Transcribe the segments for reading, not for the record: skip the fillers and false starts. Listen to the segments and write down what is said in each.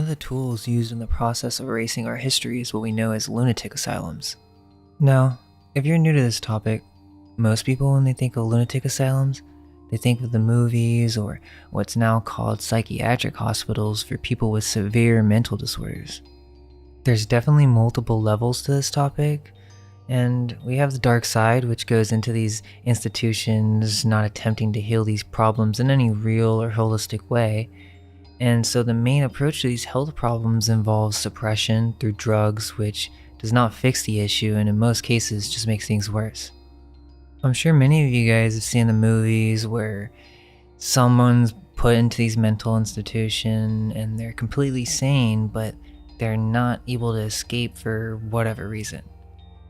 the tools used in the process of erasing our history is what we know as lunatic asylums. Now, if you're new to this topic, most people when they think of lunatic asylums, they think of the movies or what's now called psychiatric hospitals for people with severe mental disorders. There's definitely multiple levels to this topic, and we have the dark side, which goes into these institutions not attempting to heal these problems in any real or holistic way. And so the main approach to these health problems involves suppression through drugs, which does not fix the issue and in most cases just makes things worse. I'm sure many of you guys have seen the movies where someone's put into these mental institution and they're completely sane, but they're not able to escape for whatever reason.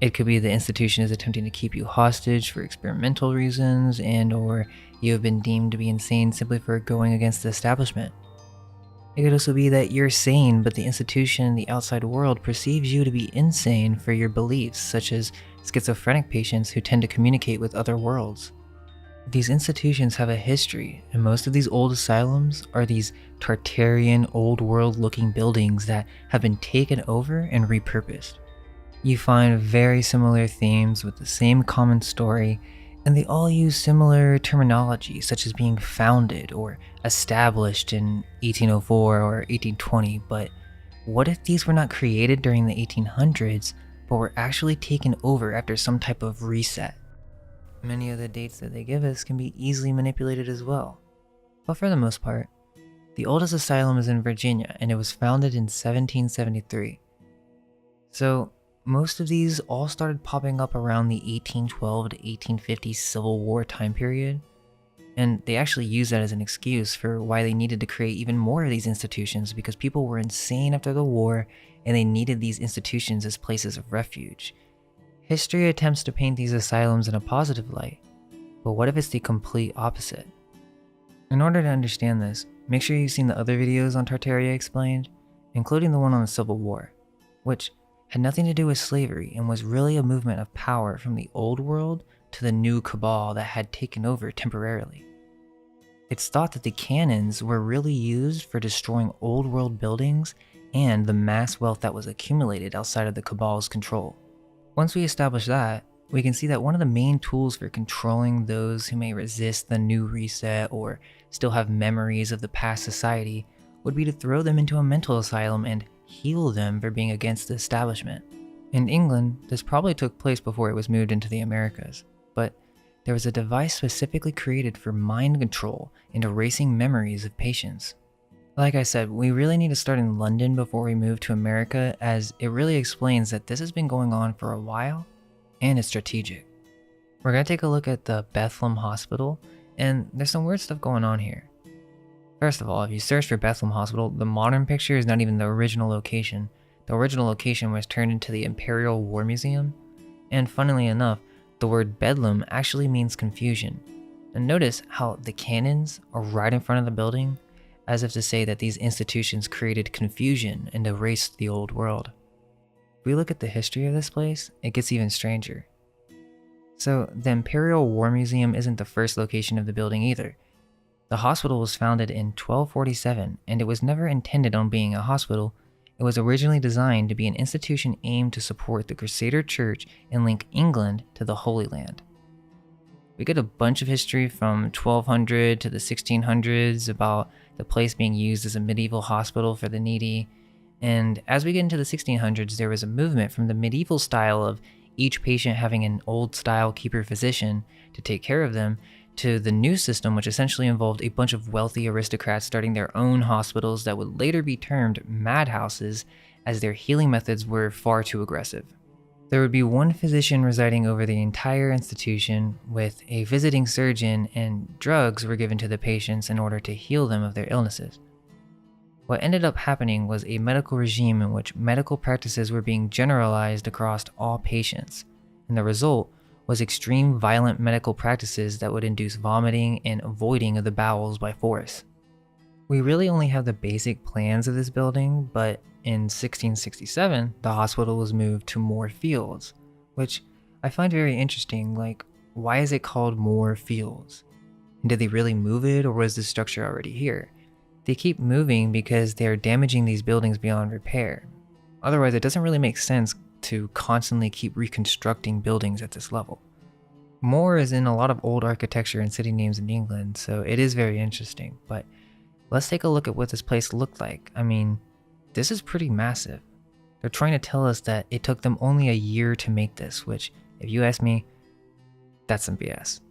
It could be the institution is attempting to keep you hostage for experimental reasons, and or you have been deemed to be insane simply for going against the establishment. It could also be that you're sane, but the institution and the outside world perceives you to be insane for your beliefs, such as schizophrenic patients who tend to communicate with other worlds. These institutions have a history, and most of these old asylums are these Tartarian old world looking buildings that have been taken over and repurposed. You find very similar themes with the same common story, and they all use similar terminology such as being founded or established in 1804 or 1820, but what if these were not created during the 1800s, but were actually taken over after some type of reset? Many of the dates that they give us can be easily manipulated as well. But for the most part, the oldest asylum is in Virginia, and it was founded in 1773. So most of these all started popping up around the 1812 to 1850 Civil War time period, and they actually used that as an excuse for why they needed to create even more of these institutions, because people were insane after the war and they needed these institutions as places of refuge. History attempts to paint these asylums in a positive light, but what if it's the complete opposite? In order to understand this, make sure you've seen the other videos on Tartaria explained, including the one on the Civil War, which had nothing to do with slavery and was really a movement of power from the old world to the new cabal that had taken over temporarily. It's thought that the cannons were really used for destroying old world buildings and the mass wealth that was accumulated outside of the cabal's control. Once we establish that, we can see that one of the main tools for controlling those who may resist the new reset or still have memories of the past society would be to throw them into a mental asylum and heal them for being against the establishment. In England, this probably took place before it was moved into the Americas, but there was a device specifically created for mind control and erasing memories of patients. Like I said, we really need to start in London before we move to America, as it really explains that this has been going on for a while and it's strategic. We're going to take a look at the Bethlehem Hospital, and there's some weird stuff going on here. First of all, if you search for Bethlehem Hospital, the modern picture is not even the original location. The original location was turned into the Imperial War Museum, and funnily enough, the word Bedlam actually means confusion. And notice how the cannons are right in front of the building, as if to say that these institutions created confusion and erased the old world. If we look at the history of this place, it gets even stranger. So the Imperial War Museum isn't the first location of the building either. The hospital was founded in 1247, and it was never intended on being a hospital. It was originally designed to be an institution aimed to support the Crusader Church and link England to the Holy Land. We get a bunch of history from 1200 to the 1600s about the place being used as a medieval hospital for the needy. And as we get into the 1600s, there was a movement from the medieval style of each patient having an old style keeper physician to take care of them, to the new system, which essentially involved a bunch of wealthy aristocrats starting their own hospitals that would later be termed madhouses, as their healing methods were far too aggressive. There would be one physician residing over the entire institution with a visiting surgeon, and drugs were given to the patients in order to heal them of their illnesses. What ended up happening was a medical regime in which medical practices were being generalized across all patients, and the result was extreme violent medical practices that would induce vomiting and voiding of the bowels by force. We really only have the basic plans of this building, but in 1667, the hospital was moved to Moor Fields, which I find very interesting. Like, why is it called Moor Fields? And did they really move it, or was the structure already here? They keep moving because they are damaging these buildings beyond repair. Otherwise, it doesn't really make sense to constantly keep reconstructing buildings at this level. Moor is in a lot of old architecture and city names in England, so it is very interesting, but let's take a look at what this place looked like. I mean, this is pretty massive. They're trying to tell us that it took them only a year to make this, which, if you ask me, that's some BS.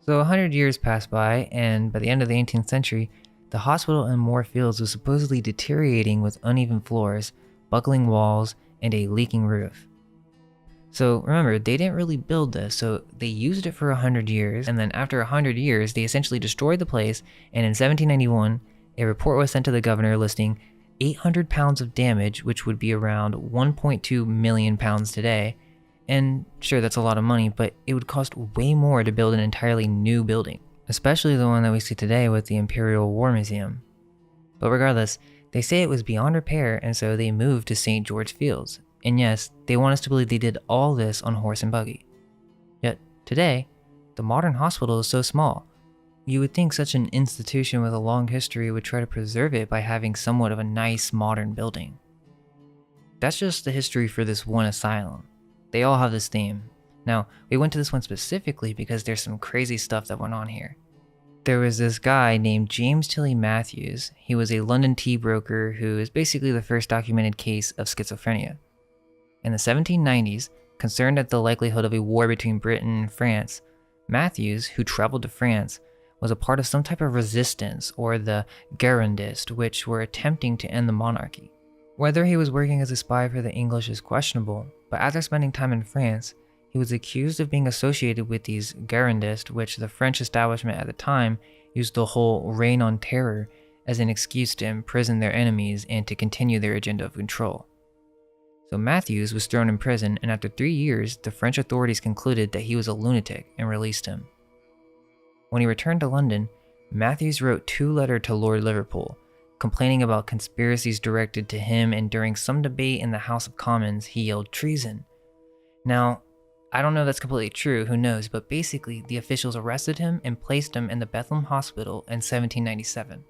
So 100 years passed by, and by the end of the 18th century, the hospital in Moor Fields was supposedly deteriorating with uneven floors, buckling walls, and a leaking roof. So remember, they didn't really build this, so they used it for 100 years, and then after 100 years, they essentially destroyed the place, and in 1791, a report was sent to the governor listing 800 pounds of damage, which would be around 1.2 million pounds today. And sure, that's a lot of money, but it would cost way more to build an entirely new building, especially the one that we see today with the Imperial War Museum. But regardless, they say it was beyond repair, and so they moved to St. George Fields. And yes, they want us to believe they did all this on horse and buggy. Yet, today, the modern hospital is so small. You would think such an institution with a long history would try to preserve it by having somewhat of a nice modern building. That's just the history for this one asylum. They all have this theme. Now, we went to this one specifically because there's some crazy stuff that went on here. There was this guy named James Tilly Matthews. He was a London tea broker who is basically the first documented case of schizophrenia. In the 1790s, concerned at the likelihood of a war between Britain and France, Matthews, who traveled to France, was a part of some type of resistance, or the Girondists, which were attempting to end the monarchy. Whether he was working as a spy for the English is questionable, but after spending time in France, he was accused of being associated with these Girondists, which the French establishment at the time used the whole reign on terror as an excuse to imprison their enemies and to continue their agenda of control. So Matthews was thrown in prison, and after 3 years, the French authorities concluded that he was a lunatic and released him. When he returned to London, Matthews wrote 2 letters to Lord Liverpool, complaining about conspiracies directed to him, and during some debate in the House of Commons, he yelled treason. Now, I don't know if that's completely true, who knows, but basically the officials arrested him and placed him in the Bethlehem Hospital in 1797.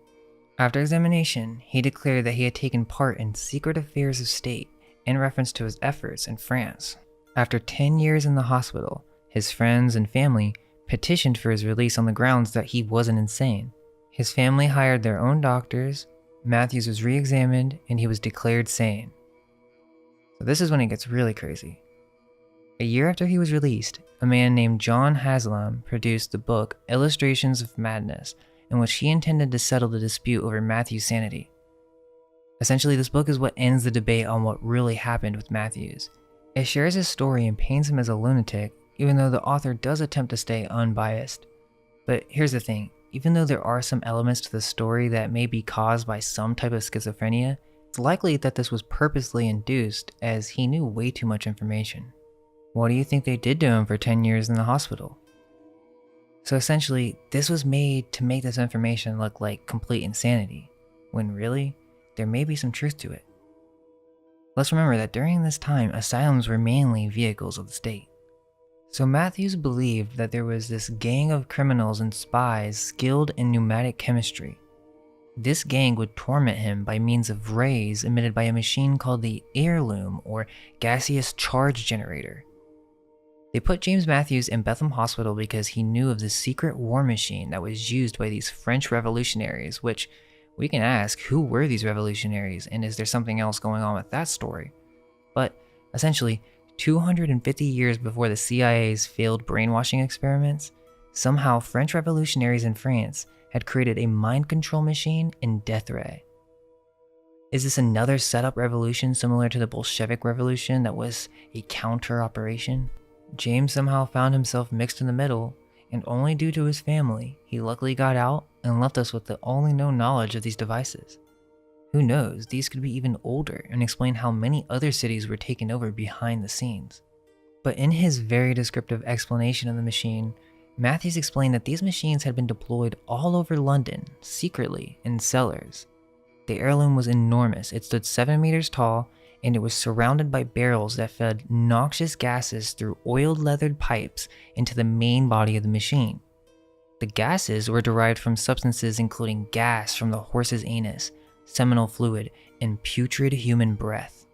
After examination, he declared that he had taken part in secret affairs of state in reference to his efforts in France. After 10 years in the hospital, his friends and family petitioned for his release on the grounds that he wasn't insane. His family hired their own doctors, Matthews was re-examined, and he was declared sane. So this is when it gets really crazy. A year after he was released, a man named John Haslam produced the book Illustrations of Madness, in which he intended to settle the dispute over Matthews' sanity. Essentially, this book is what ends the debate on what really happened with Matthews. It shares his story and paints him as a lunatic, even though the author does attempt to stay unbiased. But here's the thing, even though there are some elements to the story that may be caused by some type of schizophrenia, it's likely that this was purposely induced as he knew way too much information. What do you think they did to him for 10 years in the hospital? So essentially, this was made to make this information look like complete insanity, when really, there may be some truth to it. Let's remember that during this time, asylums were mainly vehicles of the state. So Matthews believed that there was this gang of criminals and spies skilled in pneumatic chemistry. This gang would torment him by means of rays emitted by a machine called the heirloom or gaseous charge generator. They put James Matthews in Bethlehem Hospital because he knew of the secret war machine that was used by these French revolutionaries, which we can ask, who were these revolutionaries, and is there something else going on with that story? But essentially, 250 years before the CIA's failed brainwashing experiments, somehow French revolutionaries in France had created a mind control machine in death ray. Is this another setup revolution similar to the Bolshevik Revolution that was a counter operation? James somehow found himself mixed in the middle, and only due to his family, he luckily got out and left us with the only known knowledge of these devices. Who knows, these could be even older and explain how many other cities were taken over behind the scenes. But in his very descriptive explanation of the machine, Matthews explained that these machines had been deployed all over London, secretly, in cellars. The heirloom was enormous. It stood 7 meters tall, and it was surrounded by barrels that fed noxious gases through oiled leathered pipes into the main body of the machine. The gases were derived from substances including gas from the horse's anus, seminal fluid, and putrid human breath.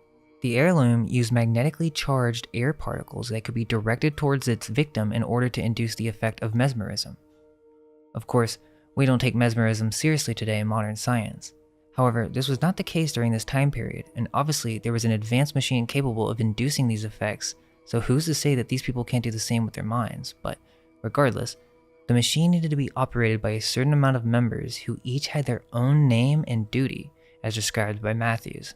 The heirloom used magnetically charged air particles that could be directed towards its victim in order to induce the effect of mesmerism. Of course, we don't take mesmerism seriously today in modern science. However, this was not the case during this time period, and obviously there was an advanced machine capable of inducing these effects, so who's to say that these people can't do the same with their minds? But regardless, the machine needed to be operated by a certain amount of members who each had their own name and duty, as described by Matthews.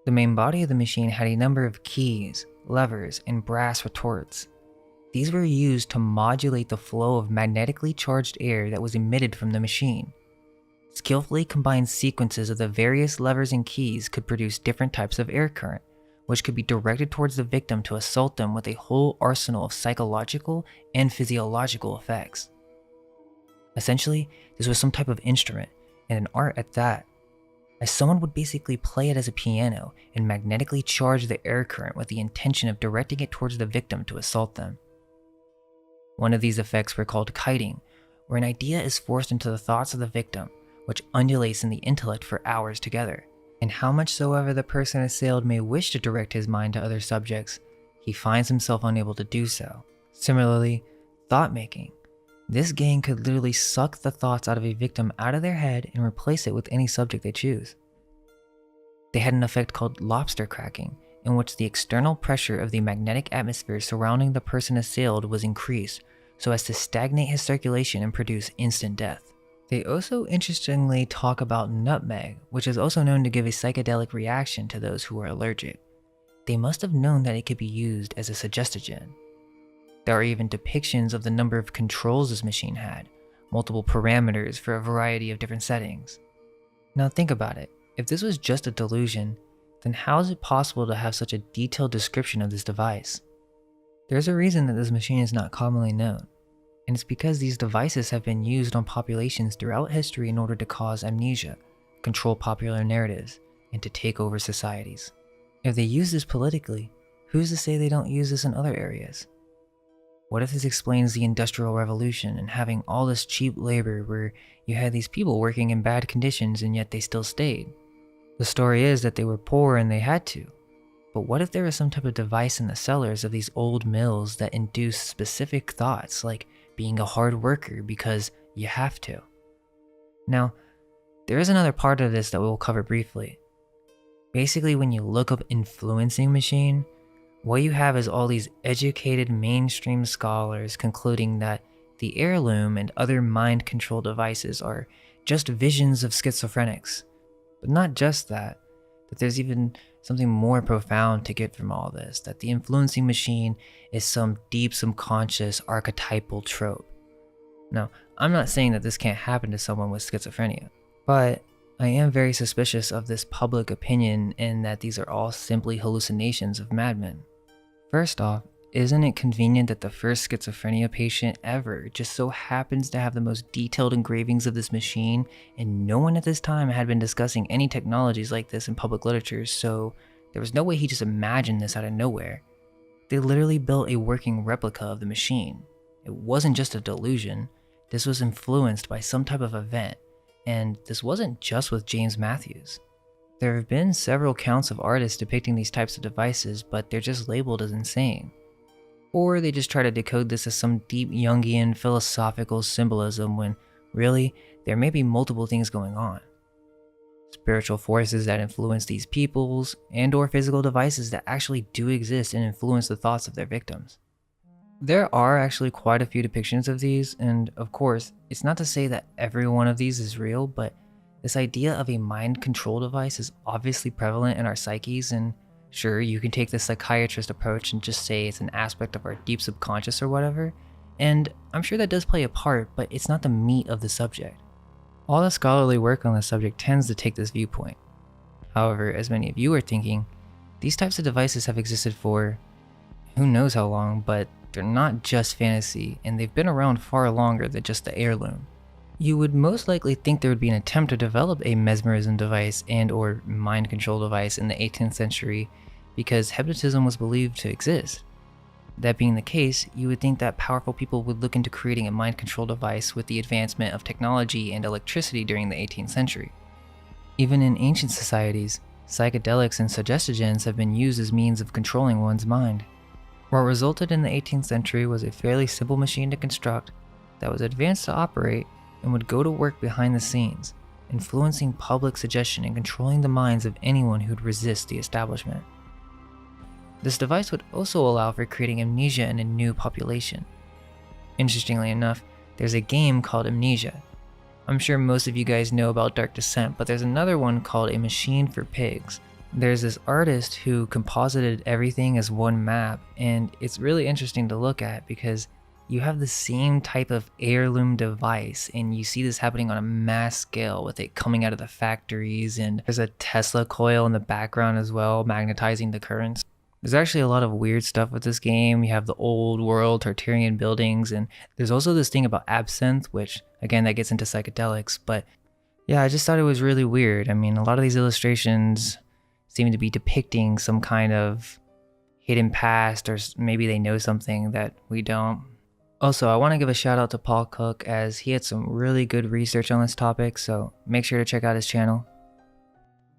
The main body of the machine had a number of keys, levers, and brass retorts. These were used to modulate the flow of magnetically charged air that was emitted from the machine. Skillfully combined sequences of the various levers and keys could produce different types of air current, which could be directed towards the victim to assault them with a whole arsenal of psychological and physiological effects. Essentially, this was some type of instrument, and an art at that, as someone would basically play it as a piano and magnetically charge the air current with the intention of directing it towards the victim to assault them. One of these effects were called kiting, where an idea is forced into the thoughts of the victim, which undulates in the intellect for hours together, and how much soever the person assailed may wish to direct his mind to other subjects, he finds himself unable to do so. Similarly, thought-making. This gang could literally suck the thoughts out of a victim out of their head and replace it with any subject they choose. They had an effect called lobster cracking, in which the external pressure of the magnetic atmosphere surrounding the person assailed was increased so as to stagnate his circulation and produce instant death. They also interestingly talk about nutmeg, which is also known to give a psychedelic reaction to those who are allergic. They must have known that it could be used as a suggestogen. There are even depictions of the number of controls this machine had, multiple parameters for a variety of different settings. Now think about it, if this was just a delusion, then how is it possible to have such a detailed description of this device? There's a reason that this machine is not commonly known, and it's because these devices have been used on populations throughout history in order to cause amnesia, control popular narratives, and to take over societies. If they use this politically, who's to say they don't use this in other areas? What if this explains the Industrial Revolution and having all this cheap labor where you had these people working in bad conditions and yet they still stayed? The story is that they were poor and they had to. But what if there was some type of device in the cellars of these old mills that induce specific thoughts like being a hard worker because you have to? Now, there is another part of this that we will cover briefly. Basically, when you look up influencing machine, what you have is all these educated mainstream scholars concluding that the heirloom and other mind control devices are just visions of schizophrenics. But not just that there's even something more profound to get from all this, that the influencing machine is some deep subconscious archetypal trope. Now, I'm not saying that this can't happen to someone with schizophrenia, but I am very suspicious of this public opinion and that these are all simply hallucinations of madmen. First off, isn't it convenient that the first schizophrenia patient ever just so happens to have the most detailed engravings of this machine, and no one at this time had been discussing any technologies like this in public literature, so there was no way he just imagined this out of nowhere. They literally built a working replica of the machine. It wasn't just a delusion, this was influenced by some type of event, and this wasn't just with James Matthews. There have been several counts of artists depicting these types of devices, but they're just labeled as insane. Or they just try to decode this as some deep Jungian philosophical symbolism when, really, there may be multiple things going on. Spiritual forces that influence these peoples, and/or physical devices that actually do exist and influence the thoughts of their victims. There are actually quite a few depictions of these, and of course, it's not to say that every one of these is real, but this idea of a mind control device is obviously prevalent in our psyches, and sure, you can take the psychiatrist approach and just say it's an aspect of our deep subconscious or whatever, and I'm sure that does play a part, but it's not the meat of the subject. All the scholarly work on the subject tends to take this viewpoint. However, as many of you are thinking, these types of devices have existed for who knows how long, but they're not just fantasy, and they've been around far longer than just the heirloom. You would most likely think there would be an attempt to develop a mesmerism device and/or mind control device in the 18th century because hypnotism was believed to exist. That being the case, you would think that powerful people would look into creating a mind control device with the advancement of technology and electricity during the 18th century. Even in ancient societies, psychedelics and suggestogens have been used as means of controlling one's mind. What resulted in the 18th century was a fairly simple machine to construct that was advanced to operate and would go to work behind the scenes, influencing public suggestion and controlling the minds of anyone who'd resist the establishment. This device would also allow for creating amnesia in a new population. Interestingly enough, there's a game called Amnesia. I'm sure most of you guys know about Dark Descent, but there's another one called A Machine for Pigs. There's this artist who composited everything as one map, and it's really interesting to look at because you have the same type of heirloom device, and you see this happening on a mass scale with it coming out of the factories, and there's a Tesla coil in the background as well, magnetizing the currents. There's actually a lot of weird stuff with this game. You have the old world Tartarian buildings, and there's also this thing about absinthe, which again, that gets into psychedelics. But yeah, I just thought it was really weird. I mean, a lot of these illustrations seem to be depicting some kind of hidden past, or maybe they know something that we don't. Also, I want to give a shout out to Paul Cook, as he had some really good research on this topic, so make sure to check out his channel.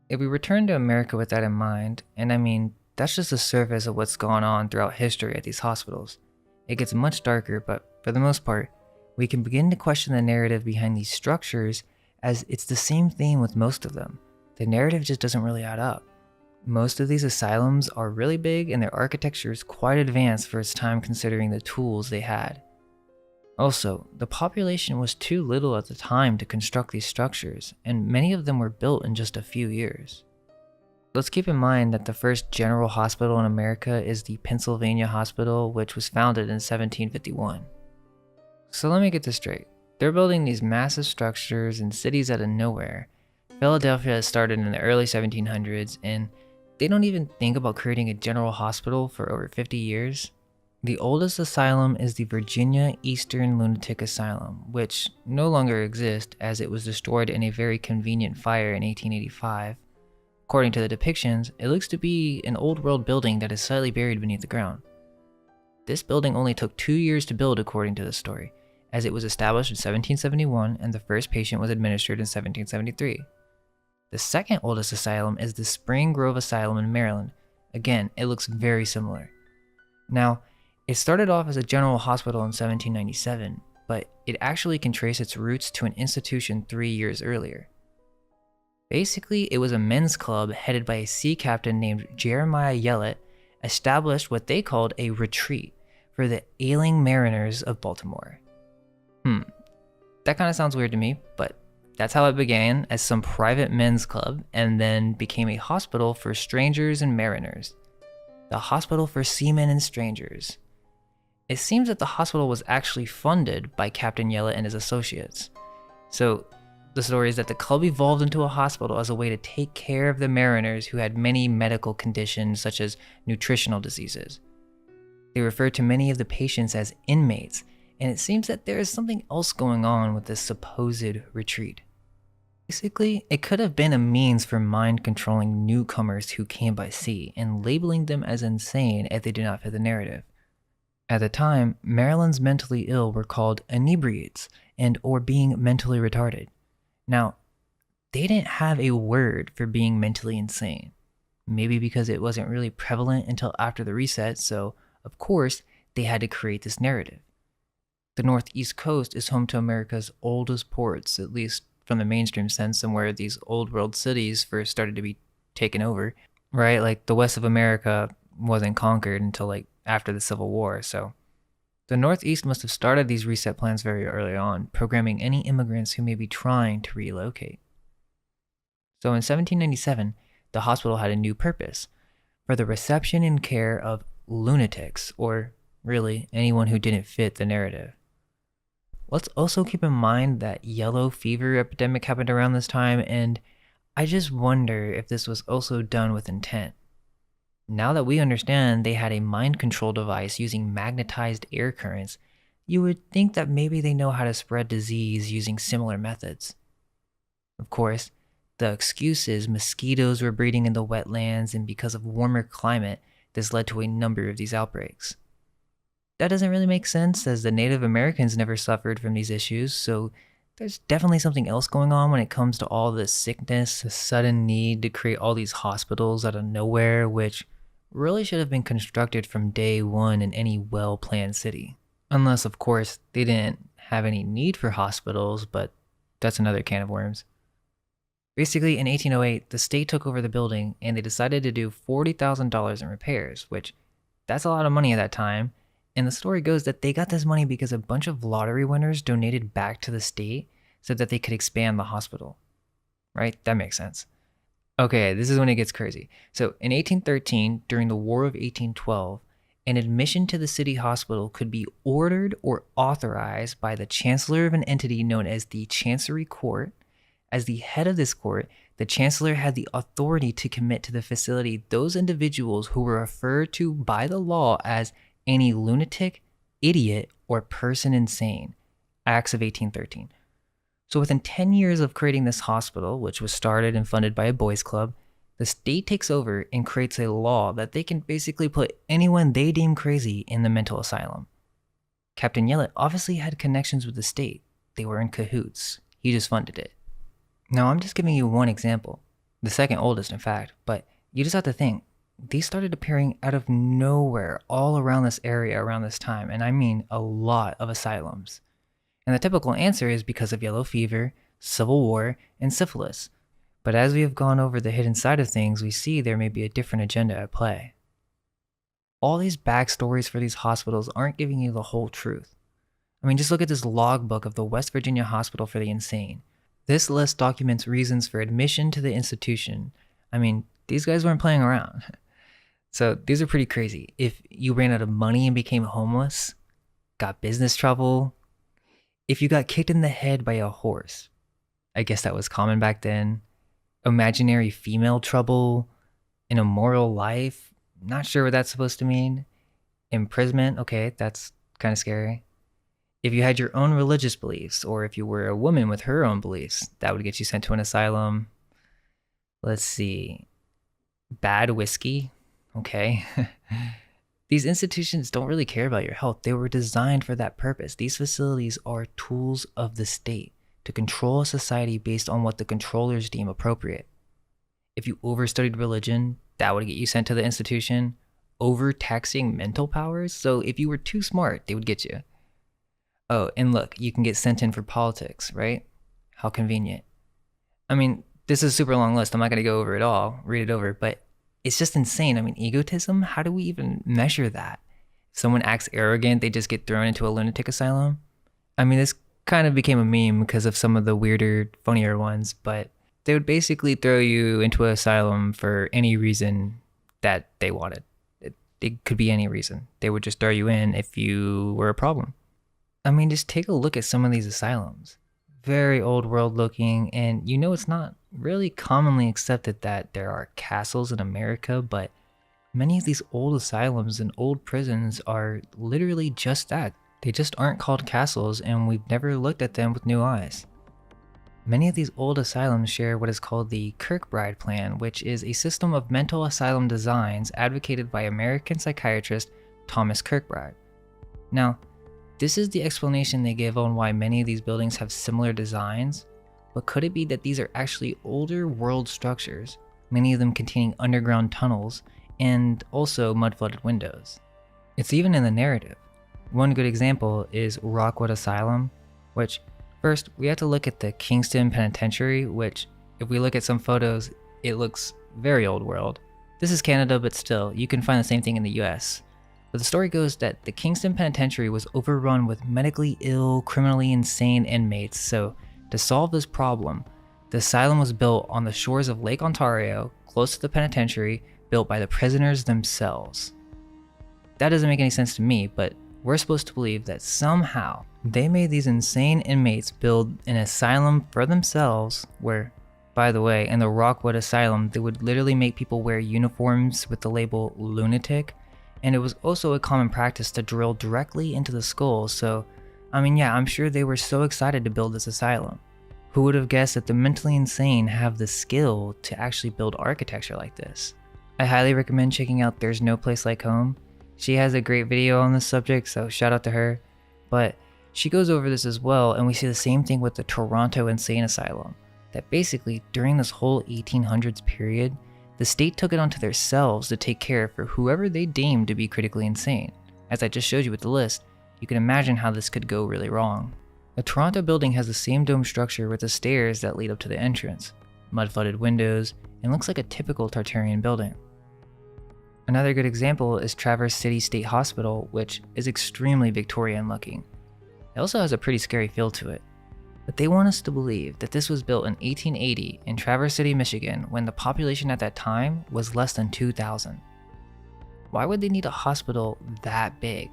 If we return to America with that in mind, and I mean, that's just the surface of what's gone on throughout history at these hospitals. It gets much darker, but for the most part, we can begin to question the narrative behind these structures, as it's the same theme with most of them. The narrative just doesn't really add up. Most of these asylums are really big, and their architecture is quite advanced for its time considering the tools they had. Also, the population was too little at the time to construct these structures, and many of them were built in just a few years. Let's keep in mind that the first general hospital in America is the Pennsylvania Hospital, which was founded in 1751. So let me get this straight. They're building these massive structures in cities out of nowhere. Philadelphia started in the early 1700s, and they don't even think about creating a general hospital for over 50 years. The oldest asylum is the Virginia Eastern Lunatic Asylum, which no longer exists as it was destroyed in a very convenient fire in 1885. According to the depictions, it looks to be an old world building that is slightly buried beneath the ground. This building only took 2 years to build according to the story, as it was established in 1771 and the first patient was administered in 1773. The second oldest asylum is the Spring Grove Asylum in Maryland. Again, it looks very similar. Now, it started off as a general hospital in 1797, but it actually can trace its roots to an institution 3 years earlier. Basically, it was a men's club headed by a sea captain named Jeremiah Yellett, established what they called a retreat for the ailing mariners of Baltimore. That kind of sounds weird to me, but that's how it began, as some private men's club, and then became a hospital for strangers and mariners. The Hospital for Seamen and Strangers. It seems that the hospital was actually funded by Captain Yellett and his associates. So, the story is that the club evolved into a hospital as a way to take care of the mariners who had many medical conditions such as nutritional diseases. They referred to many of the patients as inmates, and it seems that there is something else going on with this supposed retreat. Basically, it could have been a means for mind controlling newcomers who came by sea and labeling them as insane if they did not fit the narrative. At the time, Maryland's mentally ill were called inebriates and or being mentally retarded. Now, they didn't have a word for being mentally insane. Maybe because it wasn't really prevalent until after the reset, so of course, they had to create this narrative. The Northeast Coast is home to America's oldest ports, at least from the mainstream sense, and where these old world cities first started to be taken over, right? Like the west of America wasn't conquered until like after the Civil War, so the Northeast must have started these reset plans very early on, programming any immigrants who may be trying to relocate. So in 1797, the hospital had a new purpose, for the reception and care of lunatics, or really anyone who didn't fit the narrative. Let's also keep in mind that yellow fever epidemic happened around this time, and I just wonder if this was also done with intent. Now that we understand they had a mind control device using magnetized air currents, you would think that maybe they know how to spread disease using similar methods. Of course, the excuse is mosquitoes were breeding in the wetlands, and because of warmer climate, this led to a number of these outbreaks. that doesn't really make sense as the Native Americans never suffered from these issues, so there's definitely something else going on when it comes to all this sickness, the sudden need to create all these hospitals out of nowhere, which really should have been constructed from day one in any well-planned city. Unless, of course, they didn't have any need for hospitals, but that's another can of worms. Basically, in 1808, the state took over the building and they decided to do $40,000 in repairs, which that's a lot of money at that time. And the story goes that they got this money because a bunch of lottery winners donated back to the state so that they could expand the hospital. Right? That makes sense. Okay, this is when it gets crazy. So in 1813, during the War of 1812, an admission to the city hospital could be ordered or authorized by the chancellor of an entity known as the Chancery Court. As the head of this court, the chancellor had the authority to commit to the facility those individuals who were referred to by the law as any lunatic, idiot, or person insane. Acts of 1813. So within 10 years of creating this hospital, which was started and funded by a boys' club, the state takes over and creates a law that they can basically put anyone they deem crazy in the mental asylum. Captain Yellett obviously had connections with the state. They were in cahoots. He just funded it. Now, I'm just giving you one example, the second oldest in fact, but you just have to think, these started appearing out of nowhere all around this area around this time, and I mean a lot of asylums. And the typical answer is because of yellow fever, civil war, and syphilis. But as we have gone over the hidden side of things, we see there may be a different agenda at play. All these backstories for these hospitals aren't giving you the whole truth. I mean, just look at this logbook of the West Virginia Hospital for the Insane. This list documents reasons for admission to the institution. I mean, these guys weren't playing around. So these are pretty crazy. If you ran out of money and became homeless, got business trouble, if you got kicked in the head by a horse, I guess that was common back then, imaginary female trouble, an immoral life, not sure what that's supposed to mean, imprisonment, okay, that's kind of scary. If you had your own religious beliefs, or if you were a woman with her own beliefs, that would get you sent to an asylum. Let's see. Bad whiskey. Okay. These institutions don't really care about your health. They were designed for that purpose. These facilities are tools of the state to control a society based on what the controllers deem appropriate. If you overstudied religion, that would get you sent to the institution. Overtaxing mental powers. So if you were too smart, they would get you. Oh, and look, you can get sent in for politics, right? How convenient. I mean, this is a super long list. I'm not going to go over it all, read it over, but it's just insane. I mean, egotism, how do we even measure that? If someone acts arrogant, they just get thrown into a lunatic asylum? I mean, this kind of became a meme because of some of the weirder, funnier ones, but they would basically throw you into an asylum for any reason that they wanted. It could be any reason. They would just throw you in if you were a problem. I mean, just take a look at some of these asylums. Very old world looking, and you know it's not really commonly accepted that there are castles in America, but many of these old asylums and old prisons are literally just that. They just aren't called castles, and we've never looked at them with new eyes. Many of these old asylums share what is called the Kirkbride Plan, which is a system of mental asylum designs advocated by American psychiatrist Thomas Kirkbride. Now, this is the explanation they give on why many of these buildings have similar designs, but could it be that these are actually older world structures, many of them containing underground tunnels and also mud-flooded windows? It's even in the narrative. One good example is Rockwood Asylum, which first we have to look at the Kingston Penitentiary, which if we look at some photos, it looks very old world. This is Canada, but still, you can find the same thing in the US. But the story goes that the Kingston Penitentiary was overrun with medically ill, criminally insane inmates, so to solve this problem, the asylum was built on the shores of Lake Ontario, close to the penitentiary, built by the prisoners themselves. That doesn't make any sense to me, but we're supposed to believe that somehow they made these insane inmates build an asylum for themselves where, by the way, in the Rockwood Asylum, they would literally make people wear uniforms with the label lunatic. And it was also a common practice to drill directly into the skull, so, I mean, yeah, I'm sure they were so excited to build this asylum. Who would have guessed that the mentally insane have the skill to actually build architecture like this? I highly recommend checking out There's No Place Like Home. She has a great video on this subject, so shout out to her. But she goes over this as well, and we see the same thing with the Toronto Insane Asylum. That basically, during this whole 1800s period, the state took it onto themselves to take care for whoever they deemed to be critically insane. As I just showed you with the list, you can imagine how this could go really wrong. The Toronto building has the same dome structure with the stairs that lead up to the entrance, mud-flooded windows, and looks like a typical Tartarian building. Another good example is Traverse City State Hospital, which is extremely Victorian looking. It also has a pretty scary feel to it. But they want us to believe that this was built in 1880 in Traverse City, Michigan, when the population at that time was less than 2,000. Why would they need a hospital that big?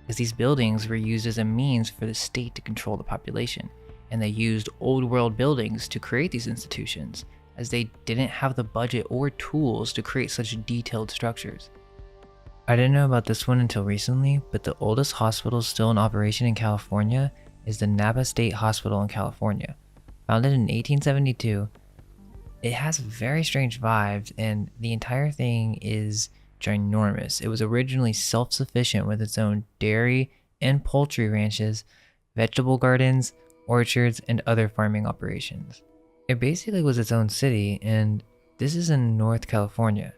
Because these buildings were used as a means for the state to control the population, and they used old world buildings to create these institutions, as they didn't have the budget or tools to create such detailed structures. I didn't know about this one until recently, but the oldest hospital still in operation in California is the Napa State Hospital in California. Founded in 1872, it has very strange vibes, and the entire thing is ginormous. It was originally self-sufficient with its own dairy and poultry ranches, vegetable gardens, orchards, and other farming operations. It basically was its own city, and this is in North California.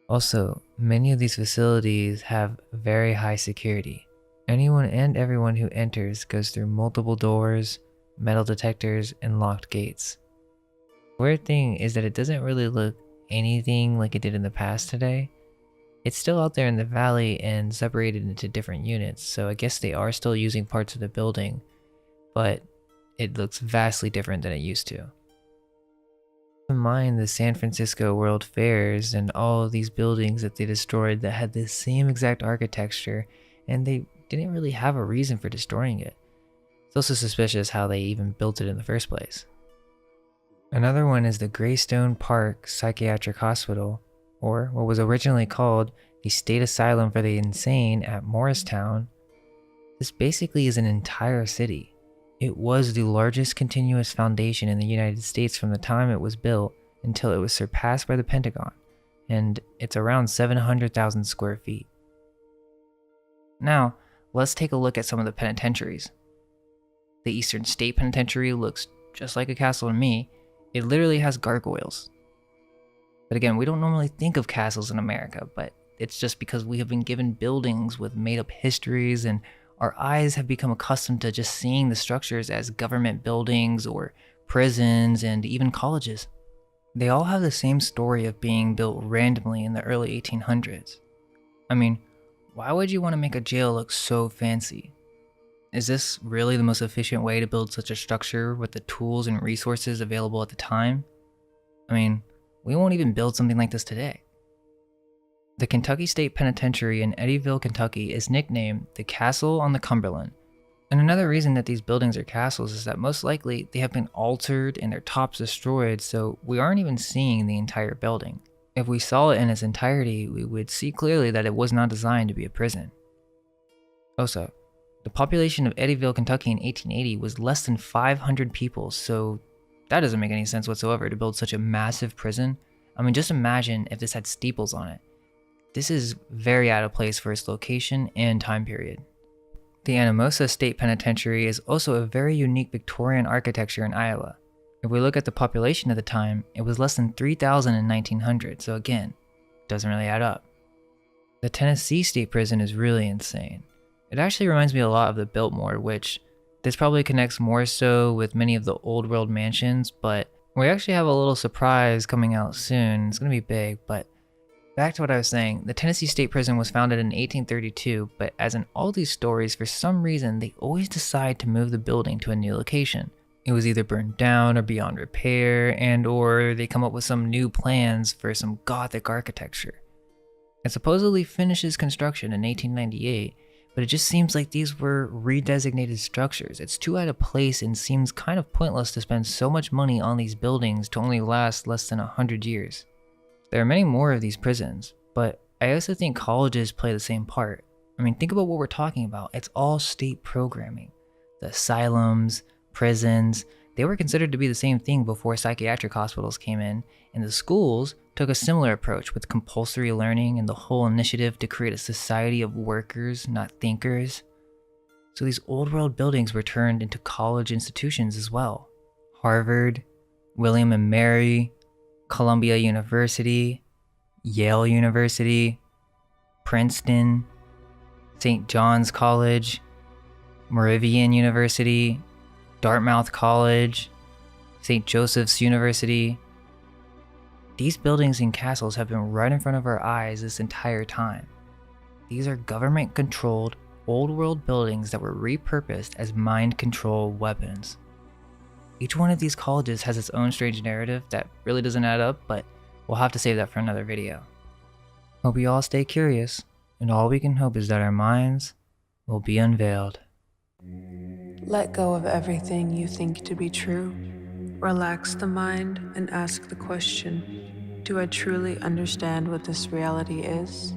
Also, many of these facilities have very high security. Anyone and everyone who enters goes through multiple doors, metal detectors, and locked gates. The weird thing is that it doesn't really look anything like it did in the past today. It's still out there in the valley and separated into different units, so I guess they are still using parts of the building, but it looks vastly different than it used to. Keep in mind the San Francisco World Fairs and all of these buildings that they destroyed that had the same exact architecture, and they didn't really have a reason for destroying it. It's also suspicious how they even built it in the first place. Another one is the Greystone Park Psychiatric Hospital, or what was originally called the State Asylum for the Insane at Morristown. This basically is an entire city. It was the largest continuous foundation in the United States from the time it was built until it was surpassed by the Pentagon, and it's around 700,000 square feet. Now, let's take a look at some of the penitentiaries. The Eastern State Penitentiary looks just like a castle to me. It literally has gargoyles. But again, we don't normally think of castles in America, but it's just because we have been given buildings with made-up histories, and our eyes have become accustomed to just seeing the structures as government buildings or prisons and even colleges. They all have the same story of being built randomly in the early 1800s. I mean, why would you want to make a jail look so fancy? Is this really the most efficient way to build such a structure with the tools and resources available at the time? I mean, we won't even build something like this today. The Kentucky State Penitentiary in Eddyville, Kentucky is nicknamed the Castle on the Cumberland. And another reason that these buildings are castles is that most likely they have been altered and their tops destroyed, so we aren't even seeing the entire building. If we saw it in its entirety, we would see clearly that it was not designed to be a prison. Also, the population of Eddyville, Kentucky in 1880 was less than 500 people, so that doesn't make any sense whatsoever to build such a massive prison. I mean, just imagine if this had steeples on it. This is very out of place for its location and time period. The Anamosa State Penitentiary is also a very unique Victorian architecture in Iowa. If we look at the population at the time, it was less than 3,000 in 1900, so again, doesn't really add up. The Tennessee State Prison is really insane. It actually reminds me a lot of the Biltmore, which this probably connects more so with many of the old world mansions, but we actually have a little surprise coming out soon. It's going to be big, but back to what I was saying, the Tennessee State Prison was founded in 1832, but as in all these stories, for some reason, they always decide to move the building to a new location. It was either burned down or beyond repair, and or they come up with some new plans for some Gothic architecture. It supposedly finishes construction in 1898, but it just seems like these were redesignated structures. It's too out of place and seems kind of pointless to spend so much money on these buildings to only last less than 100 years. There are many more of these prisons, but I also think colleges play the same part. I mean, think about what we're talking about. It's all state programming. The asylums, prisons, They were considered to be the same thing before psychiatric hospitals came in, and the schools took a similar approach with compulsory learning and the whole initiative to create a society of workers, not thinkers. So these old world buildings were turned into college institutions as well. Harvard, William and Mary, Columbia University, Yale University, Princeton, St. John's College, Moravian University, Dartmouth College, St. Joseph's University. These buildings and castles have been right in front of our eyes this entire time. These are government-controlled, old-world buildings that were repurposed as mind control weapons. Each one of these colleges has its own strange narrative that really doesn't add up, but we'll have to save that for another video. Hope you all stay curious, and all we can hope is that our minds will be unveiled. Let go of everything you think to be true. Relax the mind and ask the question, do I truly understand what this reality is?